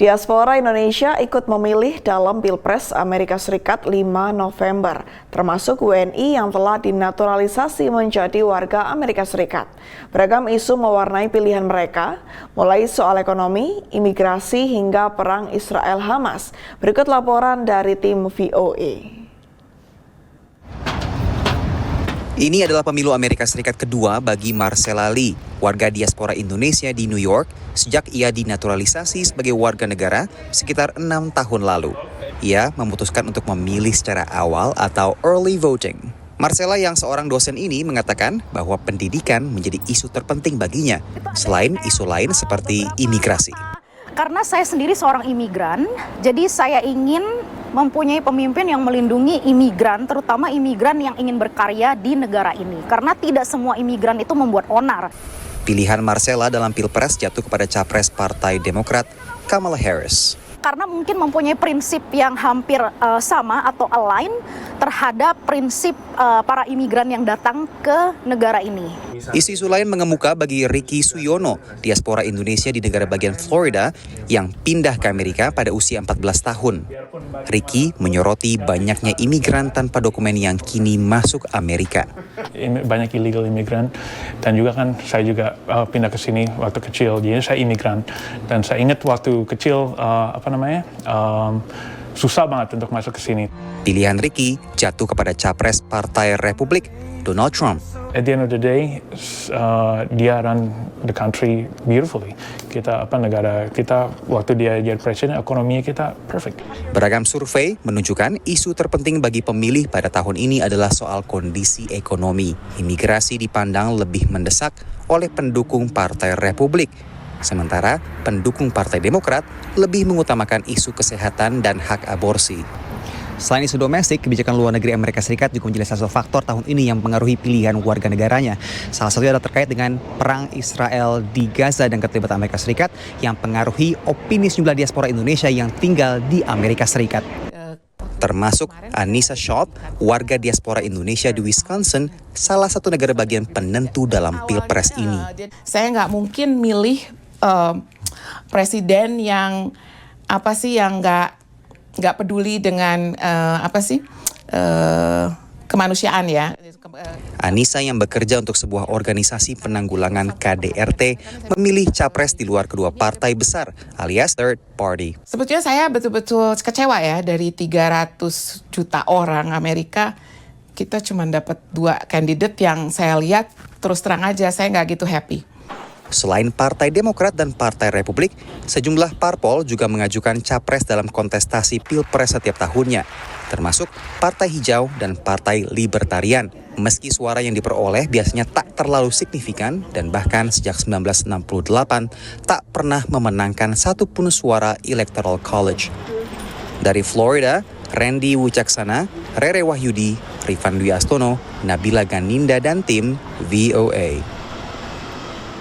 Diaspora Indonesia ikut memilih dalam Pilpres Amerika Serikat 5 November, termasuk WNI yang telah dinaturalisasi menjadi warga Amerika Serikat. Beragam isu mewarnai pilihan mereka, mulai soal ekonomi, imigrasi, hingga perang Israel-Hamas. Berikut laporan dari tim VOA. Ini adalah pemilu Amerika Serikat kedua bagi Marcella Lee, warga diaspora Indonesia di New York, sejak ia dinaturalisasi sebagai warga negara sekitar 6 tahun lalu. Ia memutuskan untuk memilih secara awal atau early voting. Marcella yang seorang dosen ini mengatakan bahwa pendidikan menjadi isu terpenting baginya, selain isu lain seperti imigrasi. Karena saya sendiri seorang imigran, jadi saya ingin mempunyai pemimpin yang melindungi imigran, terutama imigran yang ingin berkarya di negara ini. Karena tidak semua imigran itu membuat onar. Pilihan Marcella dalam Pilpres jatuh kepada capres Partai Demokrat, Kamala Harris. Karena mungkin mempunyai prinsip yang hampir sama atau align terhadap prinsip para imigran yang datang ke negara ini. Isu-isu lain mengemuka bagi Ricky Suyono, diaspora Indonesia di negara bagian Florida yang pindah ke Amerika pada usia 14 tahun. Ricky menyoroti banyaknya imigran tanpa dokumen yang kini masuk Amerika. Banyak illegal imigran, dan juga kan saya juga pindah ke sini waktu kecil, jadi saya imigran. Dan saya ingat waktu kecil susah banget untuk masuk ke sini. Pilihan Ricky jatuh kepada capres Partai Republik, Donald Trump. At the end of the day, dia run the country beautifully. Negara kita waktu dia jadi presiden, ekonomi kita perfect. Beragam survei menunjukkan isu terpenting bagi pemilih pada tahun ini adalah soal kondisi ekonomi. Imigrasi dipandang lebih mendesak oleh pendukung Partai Republik. Sementara pendukung Partai Demokrat lebih mengutamakan isu kesehatan dan hak aborsi. Selain isu domestik, kebijakan luar negeri Amerika Serikat juga menjadi salah satu faktor tahun ini yang mempengaruhi pilihan warga negaranya. Salah satunya adalah terkait dengan perang Israel di Gaza dan keterlibatan Amerika Serikat yang mempengaruhi opini sejumlah diaspora Indonesia yang tinggal di Amerika Serikat. Termasuk Anissa Shop, warga diaspora Indonesia di Wisconsin, salah satu negara bagian penentu dalam Pilpres ini. Saya nggak mungkin milih presiden yang nggak peduli dengan kemanusiaan ya. Anissa yang bekerja untuk sebuah organisasi penanggulangan KDRT memilih capres di luar kedua partai besar alias third party. Sebetulnya saya betul-betul kecewa ya, dari 300 juta orang Amerika kita cuma dapat 2 kandidat yang saya lihat terus terang aja saya nggak gitu happy. Selain Partai Demokrat dan Partai Republik, sejumlah parpol juga mengajukan capres dalam kontestasi Pilpres setiap tahunnya, termasuk Partai Hijau dan Partai Libertarian. Meski suara yang diperoleh biasanya tak terlalu signifikan dan bahkan sejak 1968 tak pernah memenangkan satupun suara Electoral College. Dari Florida, Randy Wucaksana, Rere Wahyudi, Rifan Dwi Astono, Nabila Ganinda dan tim VOA.